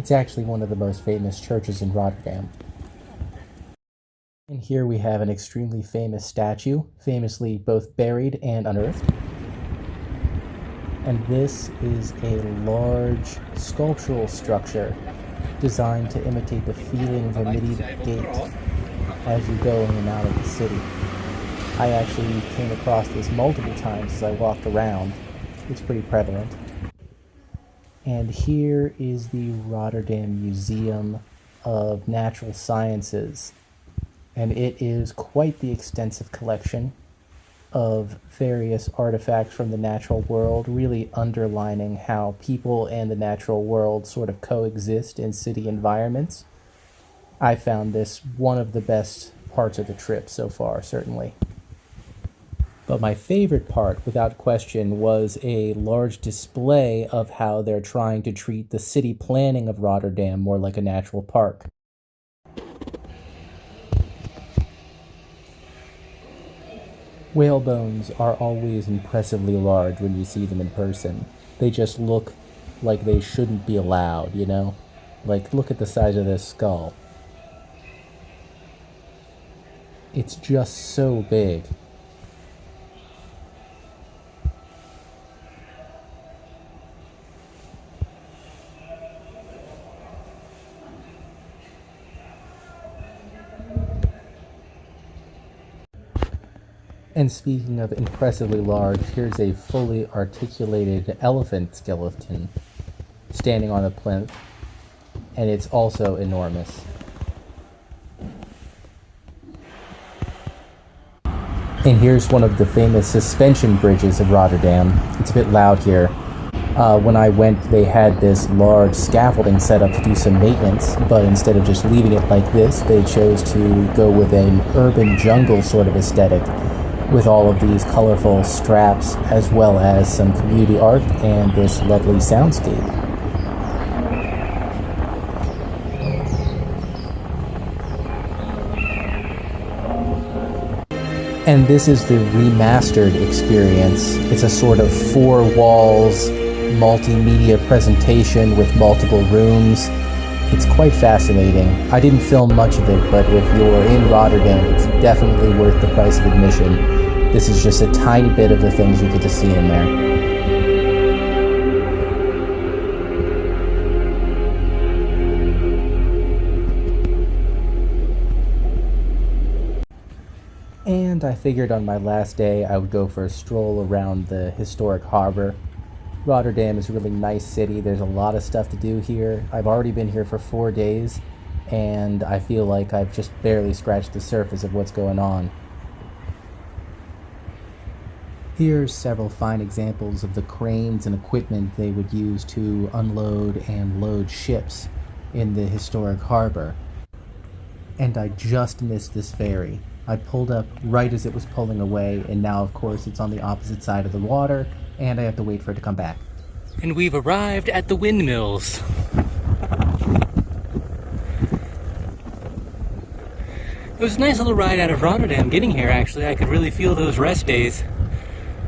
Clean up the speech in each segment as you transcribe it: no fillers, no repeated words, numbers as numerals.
It's actually one of the most famous churches in Rotterdam. And here we have an extremely famous statue, famously both buried and unearthed. And this is a large sculptural structure designed to imitate the feeling of a medieval gate as you go in and out of the city. I actually came across this multiple times as I walked around. It's pretty prevalent. And here is the Rotterdam Museum of Natural Sciences. And it is quite the extensive collection of various artifacts from the natural world, really underlining how people and the natural world sort of coexist in city environments. I found this one of the best parts of the trip so far, certainly. But my favorite part, without question, was a large display of how they're trying to treat the city planning of Rotterdam more like a natural park. Whale bones are always impressively large when you see them in person. They just look like they shouldn't be allowed, you know? Like, look at the size of this skull. It's just so big. And speaking of impressively large, here's a fully articulated elephant skeleton standing on a plinth, and it's also enormous. And here's one of the famous suspension bridges of Rotterdam. It's a bit loud here. When I went, they had this large scaffolding set up to do some maintenance, but instead of just leaving it like this, they chose to go with an urban jungle sort of aesthetic, with all of these colorful straps, as well as some community art and this lovely soundscape. And this is the remastered experience. It's a sort of four walls, multimedia presentation with multiple rooms. It's quite fascinating. I didn't film much of it, but if you're in Rotterdam, it's definitely worth the price of admission. This is just a tiny bit of the things you get to see in there. And I figured on my last day I would go for a stroll around the historic harbor. Rotterdam is a really nice city. There's a lot of stuff to do here. I've already been here for 4 days, and I feel like I've just barely scratched the surface of what's going on. Here's several fine examples of the cranes and equipment they would use to unload and load ships in the historic harbor. And I just missed this ferry. I pulled up right as it was pulling away, and now of course it's on the opposite side of the water, and I have to wait for it to come back. And we've arrived at the windmills. It was a nice little ride out of Rotterdam getting here, actually. I could really feel those rest days.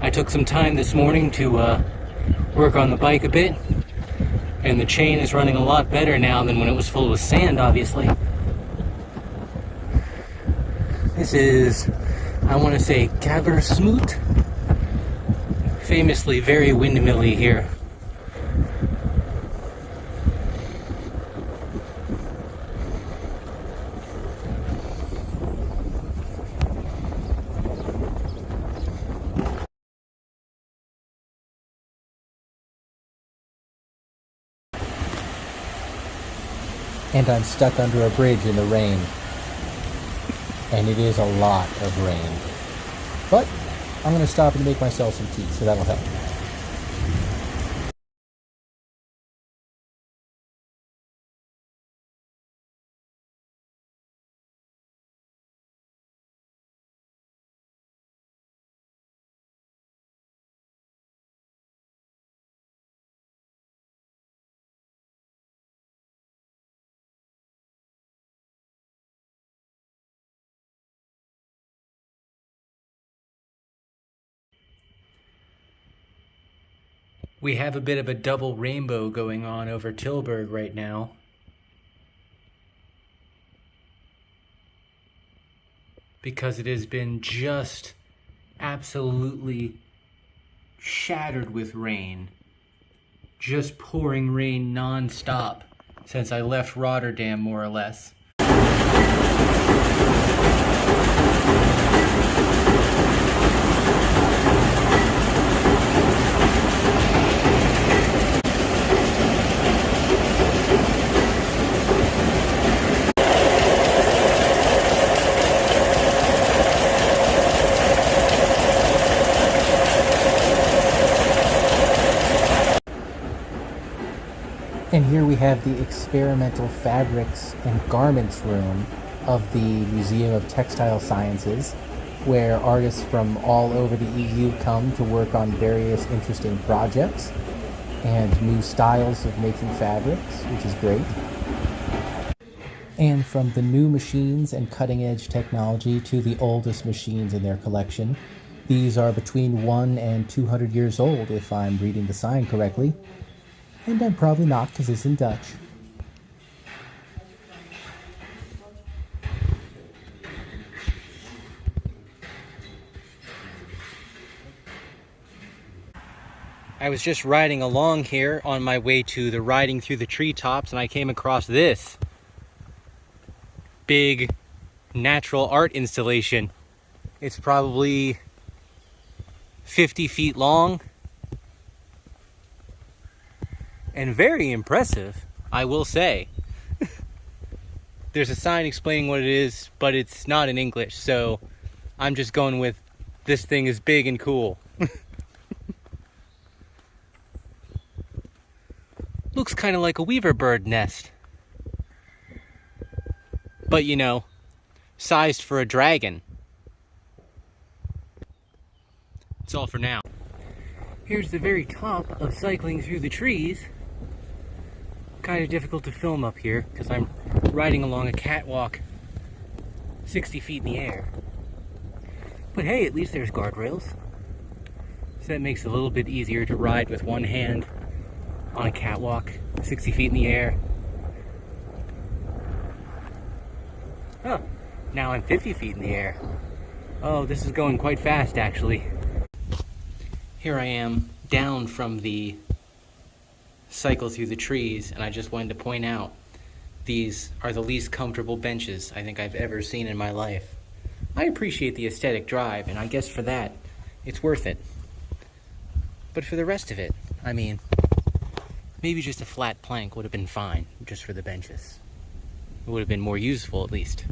I took some time this morning to work on the bike a bit, and the chain is running a lot better now than when it was full with sand, obviously. This is, I want to say, Caversmoot. Famously very windmilly here. And I'm stuck under a bridge in the rain. And it is a lot of rain. But I'm going to stop and make myself some tea, so that'll help. We have a bit of a double rainbow going on over Tilburg right now. because it has been just absolutely shattered with rain. Just pouring rain non-stop since I left Rotterdam, more or less. And here we have the experimental fabrics and garments room of the Museum of Textile Sciences, where artists from all over the EU come to work on various interesting projects and new styles of making fabrics, which is great. And from the new machines and cutting-edge technology to the oldest machines in their collection, these are between 1 and 200 years old, if I'm reading the sign correctly. And I'm probably not, because it's in Dutch. I was just riding along here on my way to the Riding Through the Treetops, and I came across this big natural art installation. It's probably 50 feet long and very impressive, I will say. There's a sign explaining what it is, but it's not in English, so I'm just going with this thing is big and cool. Looks kind of like a weaver bird nest. But you know, sized for a dragon. That's all for now. Here's the very top of cycling through the trees. Kind of difficult to film up here because I'm riding along a catwalk 60 feet in the air. But hey, at least there's guardrails. So that makes it a little bit easier to ride with one hand on a catwalk 60 feet in the air. Oh, now I'm 50 feet in the air. Oh, this is going quite fast actually. Here I am down from the cycle through the trees, and I just wanted to point out these are the least comfortable benches I think I've ever seen in my life. I appreciate the aesthetic drive, and I guess for that it's worth it. But for the rest of it, I mean, maybe just a flat plank would have been fine just for the benches. It would have been more useful at least.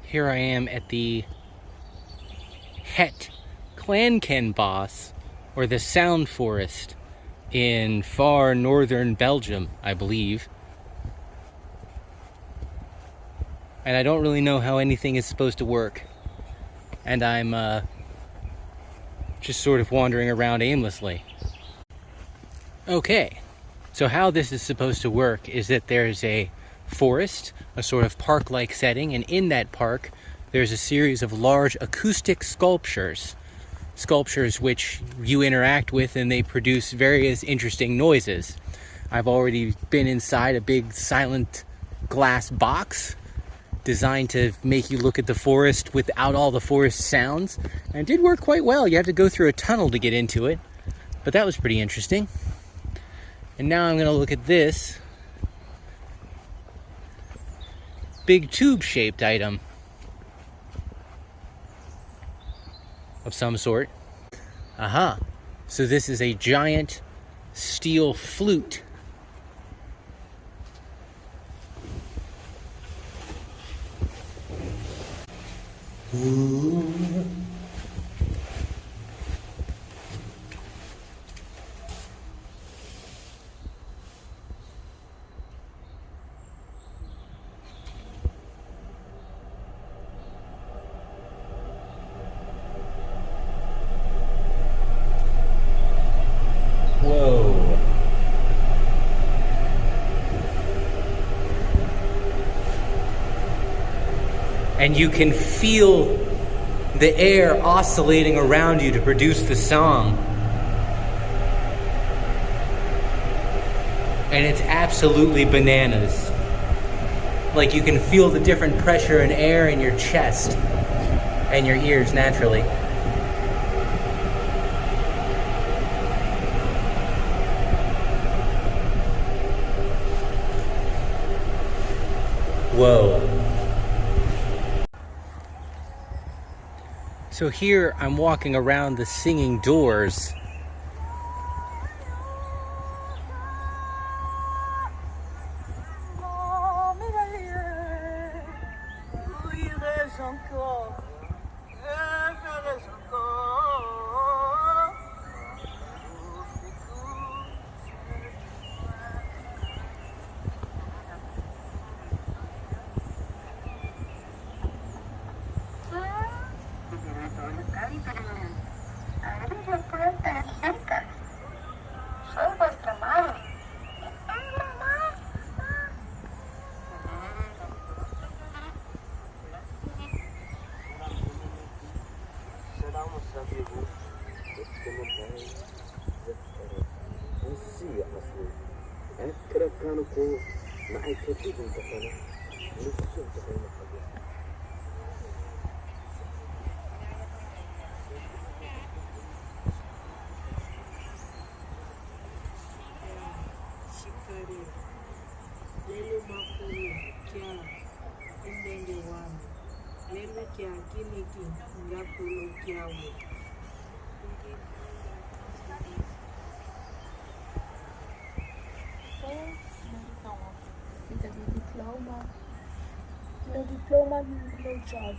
Here I am at the Het Klankenbos, or the Sound Forest, in far northern Belgium, I believe. And I don't really know how anything is supposed to work. And I'm just sort of wandering around aimlessly. Okay, so how this is supposed to work is that there's a forest, a sort of park-like setting, and in that park there's a series of large acoustic sculptures which you interact with, and they produce various interesting noises. I've already been inside a big silent glass box designed to make you look at the forest without all the forest sounds, and it did work quite well. You have to go through a tunnel to get into it, but that was pretty interesting. And now I'm going to look at this big tube-shaped item of some sort. Aha! So this is a giant steel flute. Ooh. and you can feel the air oscillating around you to produce the song. And it's absolutely bananas. Like you can feel the different pressure and air in your chest and your ears naturally. Whoa. So here I'm walking around the singing doors. No diploma, no job.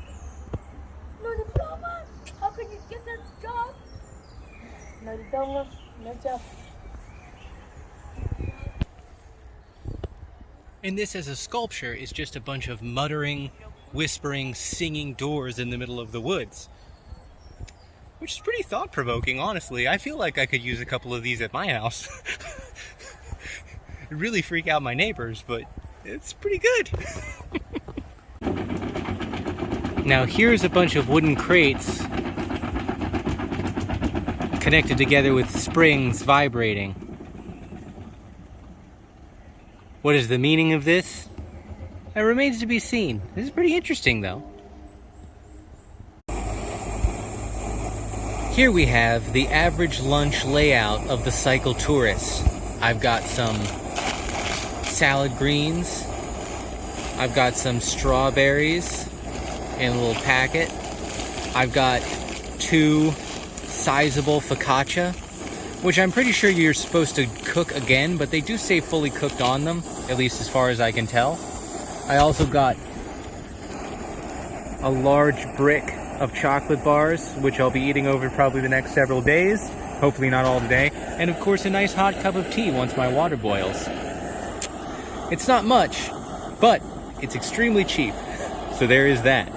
No diploma? How can you get that job? No diploma, no job. And this as a sculpture is just a bunch of muttering, whispering, singing doors in the middle of the woods. Which is pretty thought-provoking, honestly. I feel like I could use a couple of these at my house. It'd really freak out my neighbors, but it's pretty good. Now here's a bunch of wooden crates connected together with springs vibrating. What is the meaning of this? It remains to be seen. This is pretty interesting though. Here we have the average lunch layout of the cycle tourist. I've got some salad greens. I've got some strawberries in a little packet. I've got 2 sizable focaccia, which I'm pretty sure you're supposed to cook again, but they do say fully cooked on them, at least as far as I can tell. I also got a large brick of chocolate bars, which I'll be eating over probably the next several days, hopefully not all today, and of course a nice hot cup of tea once my water boils. It's not much, but it's extremely cheap, so there is that.